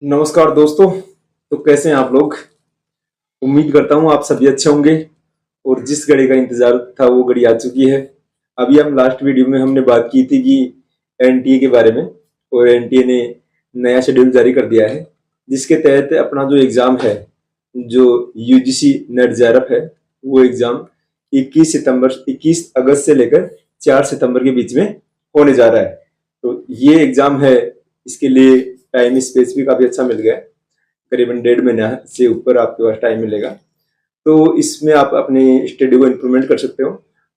नमस्कार दोस्तों। तो कैसे हैं आप लोग? उम्मीद करता हूँ आप सभी अच्छे होंगे और जिस घड़ी का इंतजार था वो घड़ी आ चुकी है। अभी हम लास्ट वीडियो में हमने बात की थी कि एनटीए के बारे में, और एनटीए ने नया शेड्यूल जारी कर दिया है जिसके तहत अपना जो एग्जाम है, जो यूजीसी नेट जेआरएफ है, वो एग्जाम 21 अगस्त से लेकर 4 सितंबर के बीच में होने जा रहा है। तो ये एग्जाम है, इसके लिए टाइम स्पेस भी काफी अच्छा मिल गया है। करीबन 1.5 महीना से ऊपर आपके पास टाइम मिलेगा। तो इसमें आप अपने स्टडी को इम्प्रूवमेंट कर सकते हो।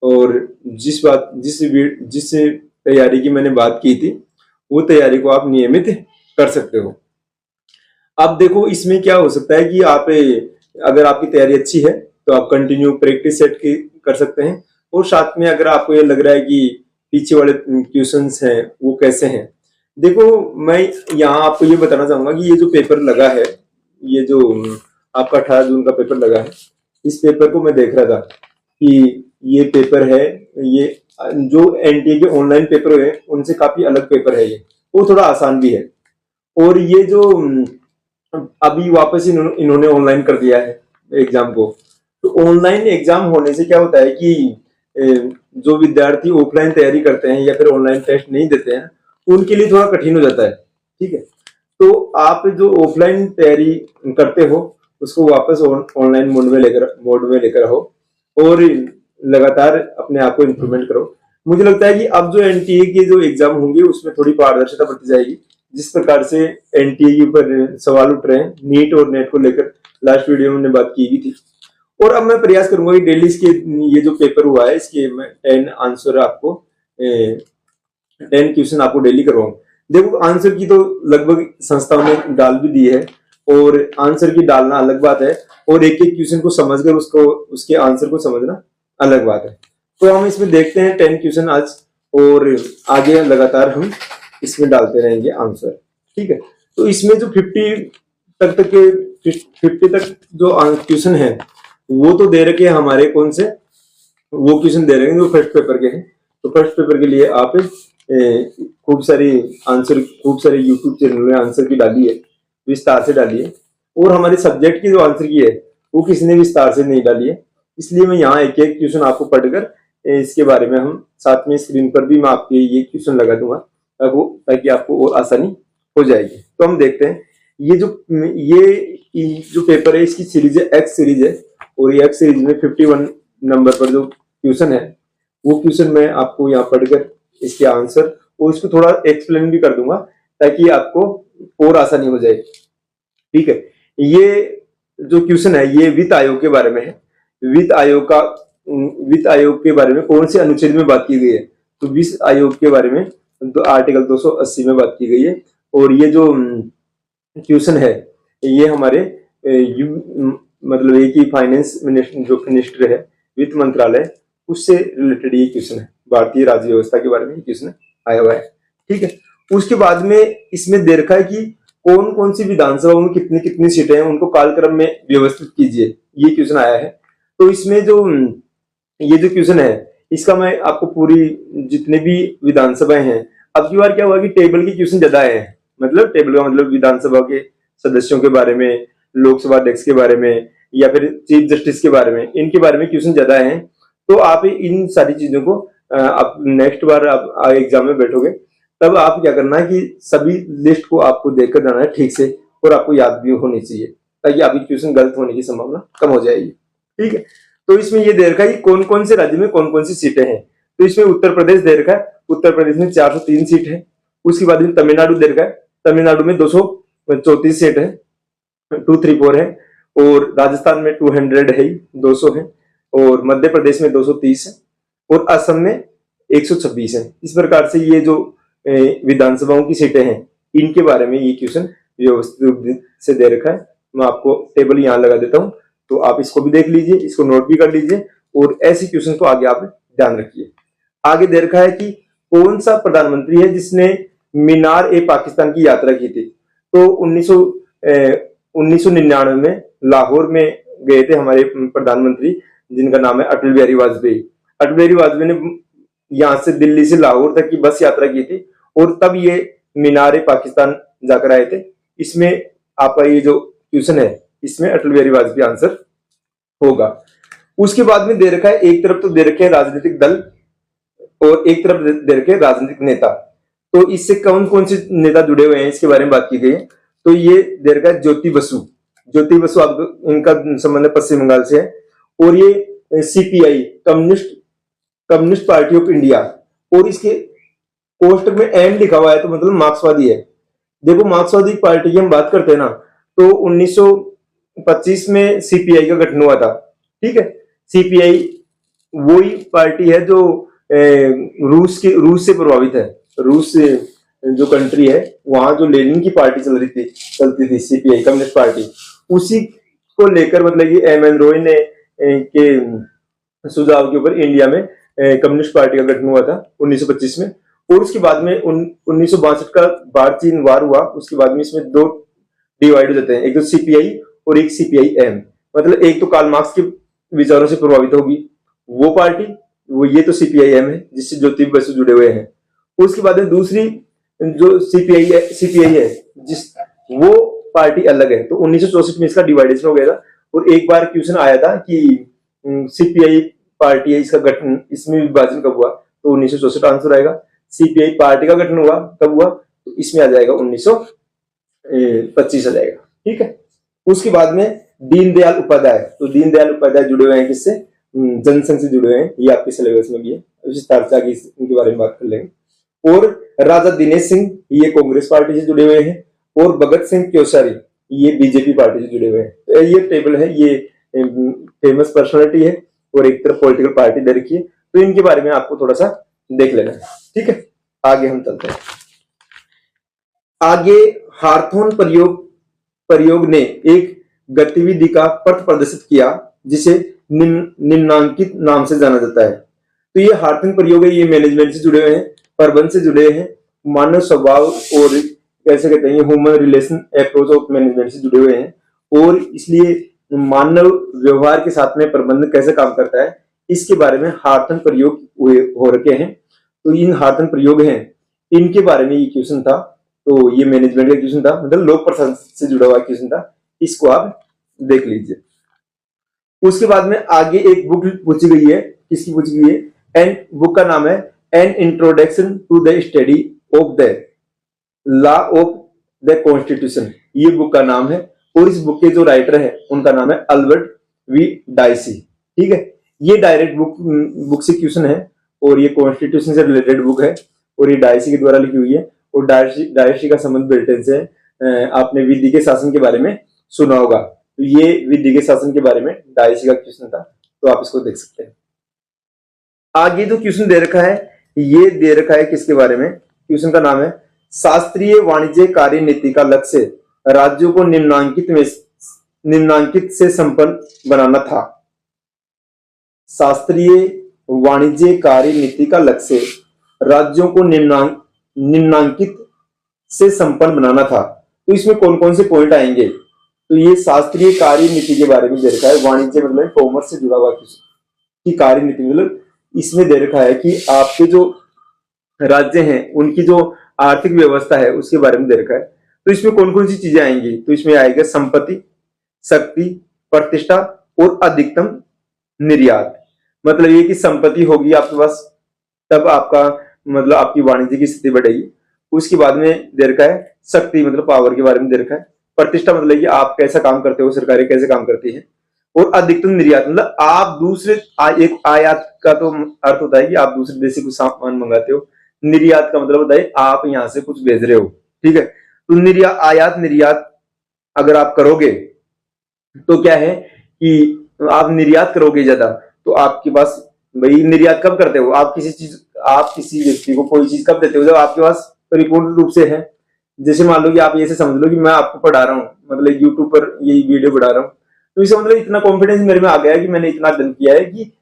और जिस तैयारी की मैंने बात की थी, वो तैयारी को आप नियमित कर सकते हो। अब देखो इसमें क्या हो सकता है कि आप अगर आपकी तैयारी अच्छी है तो आप कंटिन्यू प्रैक्टिस सेट कर सकते हैं। और साथ में अगर आपको ये लग रहा है कि पीछे वाले क्वेश्चंस हैं वो कैसे हैं, देखो मैं यहाँ आपको ये बताना चाहूंगा कि ये जो पेपर लगा है, ये जो आपका 18 जून का पेपर लगा है, इस पेपर को मैं देख रहा था कि ये पेपर है, ये जो एनटीए के ऑनलाइन पेपर है उनसे काफी अलग पेपर है। ये वो थोड़ा आसान भी है। और ये जो अभी वापस इन्होंने ऑनलाइन कर दिया है एग्जाम को। तो ऑनलाइन एग्जाम होने से क्या होता है कि जो विद्यार्थी ऑफलाइन तैयारी करते हैं या फिर ऑनलाइन टेस्ट नहीं देते हैं, उनके लिए थोड़ा कठिन हो जाता है। ठीक है, तो आप जो ऑफलाइन तैयारी करते हो उसको वापस ऑनलाइन मोड में लेकर आओ और लगातार अपने आप को इम्प्रूवमेंट करो। मुझे लगता है कि अब जो एनटीए के जो एग्जाम होंगे उसमें थोड़ी पारदर्शिता बढ़ती जाएगी। जिस प्रकार से एनटीए के ऊपर सवाल उठ रहे हैं नीट और नेट को लेकर, लास्ट वीडियो में हमने बात की थी। और अब मैं प्रयास करूंगा कि डेली इसके ये जो पेपर हुआ है इसके मैं 10 आंसर आपको 10 क्वेश्चन आपको डेली करवाऊं। देखो आंसर की तो लगभग संस्थाओं ने डाल भी दी है, और आंसर की डालना अलग बात है और एक एक क्वेश्चन को समझकर उसके आंसर को समझना अलग बात है। तो हम इसमें देखते हैं 10 क्वेश्चन आज, और आगे लगातार हम इसमें डालते रहेंगे आंसर। ठीक है, तो इसमें जो 50 तक जो क्वेश्चन है वो तो दे रखे हैं हमारे, कौन से वो क्वेश्चन दे रहे हैं जो फर्स्ट पेपर के हैं। तो फर्स्ट पेपर के लिए आप खूब सारे यूट्यूब चैनल में आंसर की डाली है, विस्तार से डाली है। और हमारे सब्जेक्ट की जो आंसर की है वो किसी ने विस्तार से नहीं डाली है। इसलिए मैं यहाँ एक एक क्वेश्चन आपको पढ़कर इसके बारे में हम साथ में स्क्रीन पर भी मैं आपके ये क्वेश्चन लगा दूंगा ताकि आपको और आसानी हो जाएगी। तो हम देखते हैं ये जो पेपर है इसकी सीरीज है एक्स सीरीज है, और ये एक्स सीरीज में 51 नंबर पर जो क्वेश्चन है वो क्वेश्चन मैं आपको यहाँ पढ़कर इसके आंसर और इसको थोड़ा एक्सप्लेन भी कर दूंगा ताकि आपको और आसानी हो जाए। ठीक है, ये जो क्वेश्चन है ये वित्त आयोग के बारे में है। वित्त आयोग के बारे में कौन से अनुच्छेद में बात की गई है? तो वित्त आयोग के बारे में तो आर्टिकल 280 में बात की गई है। और ये जो क्वेश्चन है ये हमारे मतलब एक ही फाइनेंस मिनिस्टर जो मिनिस्टर है वित्त मंत्रालय, उससे रिलेटेड ये क्वेश्चन है। भारतीय राज्य व्यवस्था के बारे में क्वेश्चन आया हुआ है। ठीक है, उसके बाद में इसमें दे रखा है कि कौन कौन सी विधानसभाओं में कितनी कितनी सीटें हैं उनको कालक्रम में व्यवस्थित कीजिए, ये क्वेश्चन आया है। तो इसमें जो ये जो क्वेश्चन है इसका मैं आपको पूरी जितने भी विधानसभाएं हैं, अब की बार क्या हुआ कि टेबल के क्वेश्चन ज्यादा आए हैं। मतलब टेबल का मतलब विधानसभा के सदस्यों के बारे में, लोकसभा अध्यक्ष के बारे में या फिर चीफ जस्टिस के बारे में, इनके बारे में क्वेश्चन ज्यादा हैं। तो आप इन सारी चीजों को आप नेक्स्ट बार आप एग्जाम में बैठोगे तब आप क्या करना है कि सभी लिस्ट को आपको देखकर जाना है ठीक से, और आपको याद भी होनी चाहिए ताकि आपकी क्वेश्चन गलत होने की संभावना कम हो जाएगी। ठीक है, तो इसमें ये दे रखा है कि कौन कौन से राज्य में कौन कौन सी सीटें हैं। तो इसमें उत्तर प्रदेश दे रखा है, उत्तर प्रदेश में 403 सीट है। उसके बाद में तमिलनाडु दे रखा है, तमिलनाडु में 234 सीट है, 234 है। और राजस्थान में 200 है, 200 है। और मध्य प्रदेश में 230 है, और असम में 126 है। इस प्रकार से ये जो विधानसभाओं की सीटें हैं इनके बारे में ये क्वेश्चन व्यवस्थित रूप से दे रखा है। मैं आपको टेबल यहाँ लगा देता हूँ, तो आप इसको भी देख लीजिए, इसको नोट भी कर लीजिए, और ऐसे क्वेश्चन को आगे आप ध्यान रखिए। आगे दे रखा है कि कौन सा प्रधानमंत्री है जिसने मीनार ए पाकिस्तान की यात्रा की थी। तो 1999 में लाहौर में गए थे हमारे प्रधानमंत्री, जिनका नाम है अटल बिहारी वाजपेयी। अटल बिहारी वाजपेयी ने यहाँ से दिल्ली से लाहौर तक की बस यात्रा की थी, और तब ये मीनार ए पाकिस्तान जाकर आए थे। इसमें आपका ये जो क्वेश्चन है इसमें अटल बिहारी वाजपेयी आंसर होगा। उसके बाद में दे रखा है, एक तरफ तो दे रखे हैं राजनीतिक दल और एक तरफ दे रखे हैं राजनीतिक नेता। तो इससे कौन कौन से नेता जुड़े हुए हैं इसके बारे में बात की गई है। तो ये दे रखा है ज्योति बसु। ज्योति बसु आप इनका संबंध पश्चिम बंगाल से है। और ये CPI communist party of India, और इसके पोस्टर में एम लिखा हुआ है तो मतलब मार्क्सवादी है। देखो मार्क्सवादी पार्टी की हम बात करते हैं ना, तो 1925 में सीपीआई का गठन हुआ था। ठीक है, सीपीआई वही पार्टी है जो रूस से प्रभावित है। रूस से जो कंट्री है वहां जो लेनिन की पार्टी चलती थी सीपीआई कम्युनिस्ट पार्टी, उसी को लेकर मतलब ये एम एन रॉय ने के सुझाव के ऊपर इंडिया में कम्युनिस्ट पार्टी का गठन हुआ था 1925 में। और उसके बाद में 1962 का भारत चीन वार हुआ। उसके बाद में इसमें दो डिवाइड हो जाते हैं, एक तो सीपीआई और एक सीपीआई एम। मतलब एक तो कार्ल मार्क्स के विचारों से प्रभावित होगी वो पार्टी, वो ये तो सीपीआई एम है जिससे ज्योति बसु जुड़े हुए हैं। उसके बाद में दूसरी जो सीपीआई है जिस वो पार्टी अलग है। तो 1964 में इसका डिवाइडेशन हो गया था। और एक बार क्वेश्चन आया था कि सीपीआई पार्टी है इसका गठन, इसमें विभाजन कब हुआ, तो 1964 आंसर आएगा। सीपीआई पार्टी का गठन हुआ कब हुआ, तो इसमें आ जाएगा 1925 आ जाएगा। ठीक है, उसके बाद में दीनदयाल उपाध्याय। तो दीनदयाल उपाध्याय जुड़े हुए हैं किससे, जनसंघ से जुड़े हुए हैं। ये आपके सिलेबस में भी है, विस्तार से आगे इनके बारे में बात कर लेंगे। और राजा दिनेश सिंह ये कांग्रेस पार्टी से जुड़े हुए हैं। और भगत सिंह कोश्यारी ये बीजेपी पार्टी से जुड़े हुए हैं। तो ये टेबल है, ये फेमस पर्सनालिटी है और एक तरफ पॉलिटिकल पार्टी दे रखी है। तो इनके बारे में आपको थोड़ा सा देख लेना है। ठीक है, आगे हम चलते हैं। आगे हार्थोन प्रयोग ने एक गतिविधि का पथ प्रदर्शित किया जिसे निम्नांकित नाम से जाना जाता है। तो ये हार्थोन प्रयोग है, ये मैनेजमेंट से जुड़े हुए हैं, प्रबंध से जुड़े हैं, मानव स्वभाव और कैसे कहते हैं human relation approach of management से जुड़े हुए हैं। और इसलिए मानव व्यवहार के साथ में प्रबंधन कैसे काम करता है इसके बारे में हार्थन प्रयोग हो रखे हैं। तो इन हार्थन प्रयोग हैं, इनके बारे में ये क्वेश्चन था। तो ये मैनेजमेंट का क्वेश्चन था, मतलब लोक प्रशासन से जुड़ा हुआ क्वेश्चन था। इसको आप देख लीजिए। उसके बाद में आगे एक बुक पूछी गई है, किसकी पूछी गई है, एंड बुक का नाम है an introduction to the study of the law of the constitution. ये बुक का नाम है। और इस बुक के जो राइटर है उनका नाम है अल्बर्ट वी डायसी। ठीक है, ये डायरेक्ट बुक से क्वेश्चन है और ये कॉन्स्टिट्यूशन से रिलेटेड बुक है और ये डायसी के द्वारा लिखी हुई है। और डायसी का संबंध ब्रिटेन से है। आपने विधि के शासन के बारे में सुना होगा, तो ये विधि के शासन के बारे में डायसी का क्वेश्चन था, तो आप इसको देख सकते हैं। आगे जो क्वेश्चन दे रखा है, ये दे रखा है किसके बारे में, क्वेश्चन का नाम है शास्त्रीय वाणिज्य कार्य नीति का लक्ष्य राज्यों को निम्नांकित से संपन्न बनाना था। शास्त्रीय वाणिज्य कार्य नीति का लक्ष्य राज्यों को निम्नांकित से संपन्न बनाना था। तो इसमें कौन कौन से पॉइंट आएंगे, तो ये शास्त्रीय कार्य नीति के बारे में दे रखा है। वाणिज्य मतलब कॉमर्स से जुड़ा हुआ की कार्य नीति, मतलब इसमें दे रखा है कि आपके जो राज्य हैं उनकी जो आर्थिक व्यवस्था है उसके बारे में दे रखा है। तो इसमें कौन कौन सी चीजें आएंगी, तो इसमें आएगा संपत्ति, शक्ति, प्रतिष्ठा और अधिकतम निर्यात। मतलब ये कि संपत्ति होगी आपके पास तब आपका मतलब आपकी वाणिज्य की स्थिति बढ़ेगी। उसके बाद में दे रखा है शक्ति, मतलब पावर के बारे में दे रखा है। प्रतिष्ठा मतलब कि आप कैसा काम करते हो, सरकारें कैसे काम करती है। और अधिकतम निर्यात मतलब आप दूसरे एक आयात का तो अर्थ होता है कि आप दूसरे देश से कुछ सामान मंगाते हो। निर्यात का मतलब होता है आप यहां से कुछ भेज रहे हो। ठीक है, तो आयात निर्यात अगर आप करोगे तो क्या है कि आप निर्यात करोगे ज्यादा, तो आपके पास भाई निर्यात कब करते हो, आप किसी व्यक्ति को कोई चीज कब देते हो, जब आपके पास परिपूर्ण रूप से है। जैसे मान लो कि आप ये समझ लो कि मैं आपको पढ़ा रहा हूँ, मतलब यूट्यूब पर ये वीडियो पढ़ा रहा हूँ, तो इसे मतलब इतना कॉन्फिडेंस मेरे में आ गया है कि मैंने इतना डन किया है कि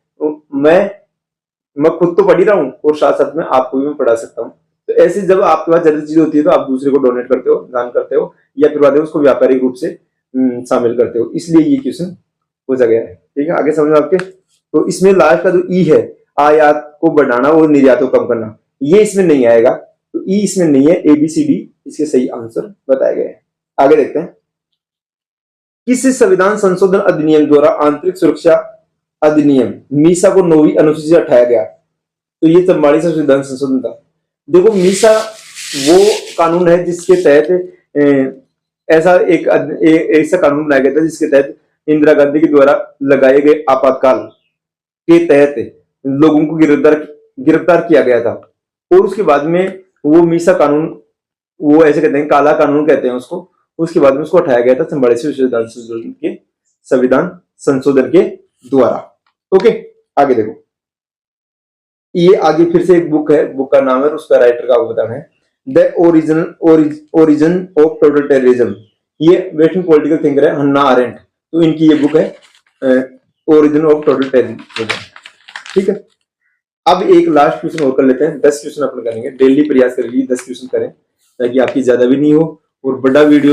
मैं खुद तो पढ़ ही रहा हूँ और साथ साथ में आपको भी मैं पढ़ा सकता हूँ। तो ऐसे जब आपके पास ज्यादा चीज होती है तो आप दूसरे को डोनेट करते हो, दान करते हो, या फिर बाद में उसको व्यापारिक रूप से शामिल करते हो। इसलिए ये क्वेश्चन पूछा गया है। ठीक है, आगे समझ आपके। तो इसमें लास्ट का जो ई है, आयात को बढ़ाना और निर्यात को कम करना, ये इसमें नहीं आएगा। तो ई इसमें नहीं है, ABCD इसके सही आंसर बताए गए हैं। आगे देखते हैं। किस संविधान संशोधन अधिनियम द्वारा आंतरिक सुरक्षा अधिनियम मीसा को 9वीं अनुसूची से हटाया गया? तो ये 44वां संविधान संशोधन था। देखो मीसा वो कानून है जिसके तहत ऐसा कानून बनाया गया था जिसके तहत इंदिरा गांधी के द्वारा लगाए गए आपातकाल के तहत लोगों को गिरफ्तार किया गया था। और उसके बाद में वो मीसा कानून, वो ऐसे कहते हैं काला कानून कहते हैं उसको, उसके बाद में उसको हटाया गया था 44वें संविधान संशोधन के द्वारा। ओके, आगे देखो, ये आगे फिर से एक बुक है, बुक का नाम है, उसका राइटर का बताना है, द ओरिजिन ऑफ टोटलिटेरिज्म। ये वेस्टर्न पॉलिटिकल थिंकर है हन्ना अरेंट, तो इनकी ये बुक है ओरिजिन ऑफ टोटलिटेरिज्म। ठीक है, अब एक लास्ट क्वेश्चन और कर लेते हैं। 10 क्वेश्चन अपन करेंगे, डेली प्रयास करेंगे 10 क्वेश्चन करें ताकि आपकी ज्यादा भी नहीं हो और बड़ा वीडियो